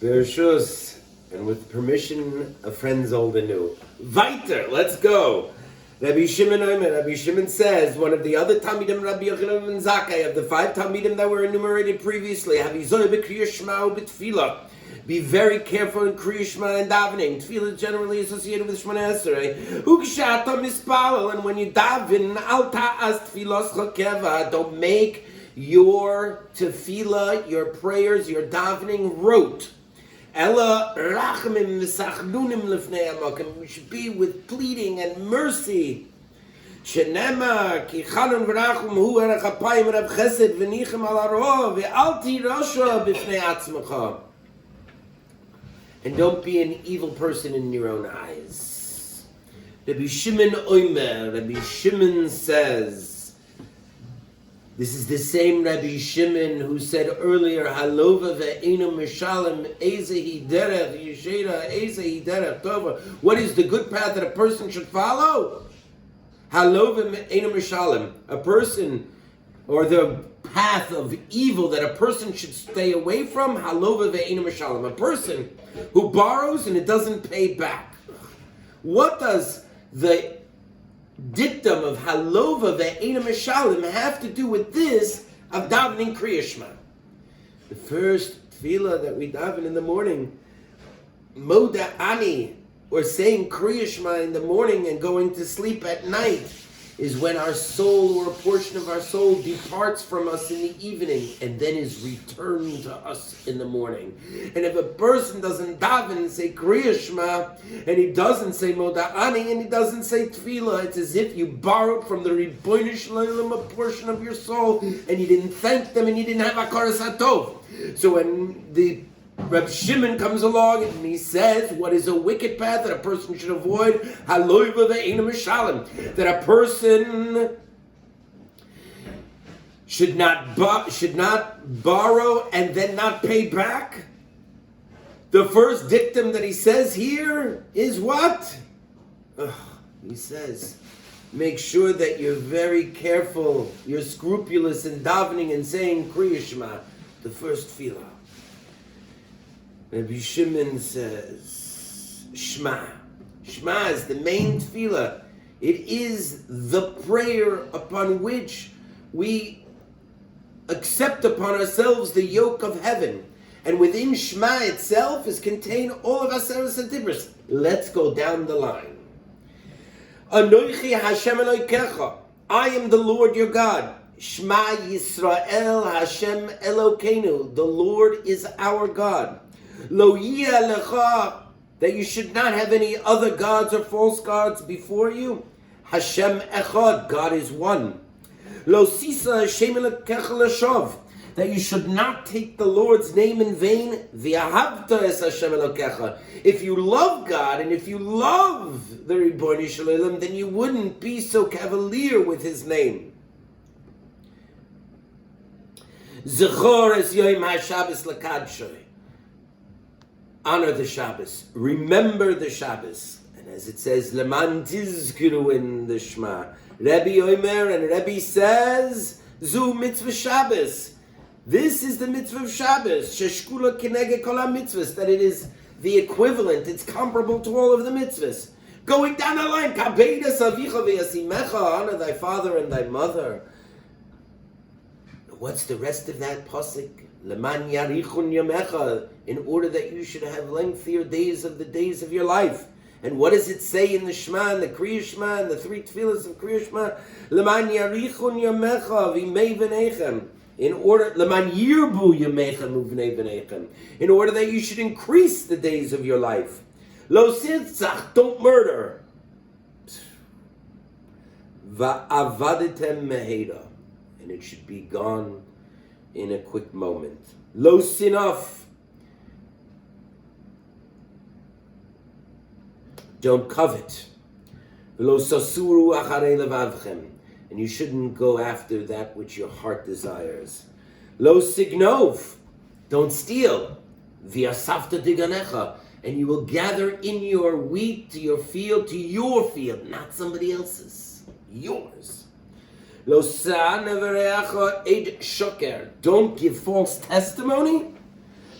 Bereshus, and with permission of friends old and new. Weiter, let's go. Rabbi Shimon says, one of the other Talmidim, Rabbi Yochanan and Zakkai, of the 5 Talmidim that were enumerated previously, Kriat Shema b'tefillah. Be very careful in Kriat Shema and davening. Tefillah is generally associated with Shemona Esrei. Ukshata mispalel, and when you daven, al ta'as tefillos chakeva. Don't make your tefillah, your prayers, your davening rote. Ella rachmim v'sachnunim lefnei hamakom. We should be with pleading and mercy. Shenema ki chanun v'rachum hu erech hapayim rav chesed v'nichem al haro ve'al tirasha b'fnei עצמך. And don't be an evil person in your own eyes. Rabbi Shimon says, this is the same Rabbi Shimon who said earlier, Halova ve'enu mishalem ezehi derech yeshera ezehi derech tova. What is the good path that a person should follow? Halova ve'enu mishalem. A person, or the path of evil that a person should stay away from. Halova ve'enu mishalem. A person who borrows and it doesn't pay back. What does the dictum of halova ve'enu mishalem have to do with this of davening Kriat Shema? The first tefillah that we daven in the morning, moda ani, or saying Kriat Shema in the morning and going to sleep at night, is when our soul or a portion of our soul departs from us in the evening and then is returned to us in the morning. And if a person doesn't daven and say Kriat Shema, and he doesn't say Moda'ani, and he doesn't say Tefillah, it's as if you borrowed from the Ribbono Shel Olam a portion of your soul, and you didn't thank them, and you didn't have Hakaras Hatov. So when the Reb Shimon comes along and he says, what is a wicked path that a person should avoid? Halova ve'enu mishalem. That a person should not borrow and then not pay back. The first dictum that he says here is what? He says, make sure that you're very careful, you're scrupulous in davening and saying Kriat Shema, the first tefillah. Rabbi Shimon says, Shema. Shema is the main tefillah. It is the prayer upon which we accept upon ourselves the yoke of heaven. And within Shema itself is contained all of Aseres HaDibros. Let's go down the line. Anochi Hashem Elokecha. I am the Lord your God. Shema Yisrael Hashem Elokeinu. The Lord is our God. Lo yeh lecha, that you should not have any other gods or false gods before you. Hashem echad, God is one. Lo sisa Hashem elokecha l'shov, that you should not take the Lord's name in vain. V'ahavta es Hashem elokecha. If you love God and if you love the Ribbono Shel Olam, then you wouldn't be so cavalier with His name. Zechor es yom haShabbos l'kadshoy. Honor the Shabbos. Remember the Shabbos. And as it says, Leman tizkiru in the Shema. Rabbi Omer, and Rabbi says, Zu mitzvah Shabbos. This is the mitzvah of Shabbos. Sheshkula kinege kol mitzvahs. That it is the equivalent. It's comparable to all of the mitzvahs. Going down the line, Kabedas avicha v'yasimecha. Honor thy father and thy mother. What's the rest of that pasuk? Leman yarichun yamecha, in order that you should have lengthier days of the days of your life. And what does it say in the Shema, and the Kriat Shema, and the 3 tefillahs of Kriat Shema? Leman yarichun yamecha v'imei v'neichem. In order, leman yirbu yamechem uvnei v'neichem. In order that you should increase the days of your life. Lo sirtzach, don't murder. Va'avaditem meheda, and it should be gone in a quick moment. Lo sinaf. Don't covet. Lo sasuru acharei levavchem. And you shouldn't go after that which your heart desires. Lo signov. Don't steal. V'yasafta diganecha. And you will gather in your wheat to your field, not somebody else's. Yours. Lo sa'nevereacha ed shoker. Don't give false testimony.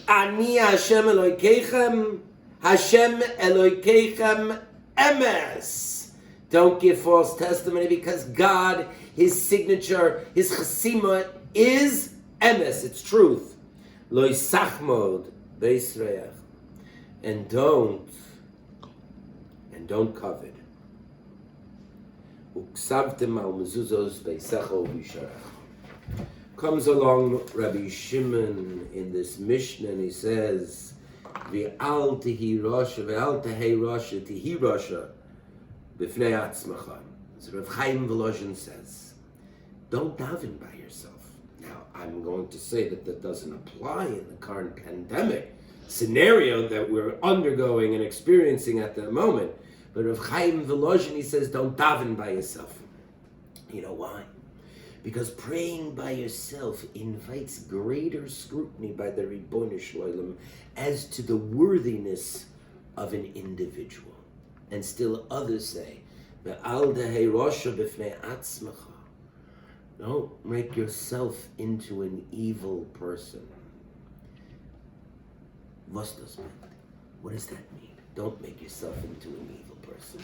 Ani Hashem Elokeichem, Hashem Elokeichem emes. Don't give false testimony, because God, His signature, His chesima is emes. It's truth. Lo yisachmod beisreach, and don't covet. Uksavtem al mezuzos beisecho v'yisharach. Comes along Rabbi Shimon in this Mishnah, and he says, V'al tehi rasha, v'al tehei rasha, tehi rasha, b'fnei עצמך. So Rav Chaim Volozhin says, don't daven by yourself. Now, I'm going to say that doesn't apply in the current pandemic scenario that we're undergoing and experiencing at the moment. But Rav Chaim Volozhin, he says, don't daven by yourself. You know why? Because praying by yourself invites greater scrutiny by the Ribono Shel Olam as to the worthiness of an individual. And still others say, Ve'al tehei rasha b'fnei עצמך. Don't make yourself into an evil person. Was das mean? What does that mean? Don't make yourself into an evil person.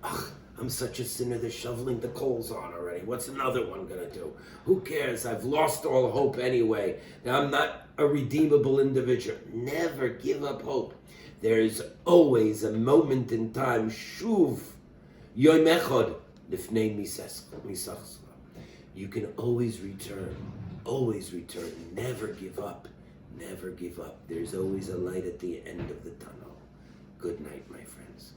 Ugh, I'm such a sinner, they're shoveling the coals on already. What's another one gonna do? Who cares? I've lost all hope anyway. Now I'm not a redeemable individual. Never give up hope. There is always a moment in time, shuv, yom echad, lifnei misachscha. You can always return, never give up, never give up. There's always a light at the end of the tunnel. Good night, my friends.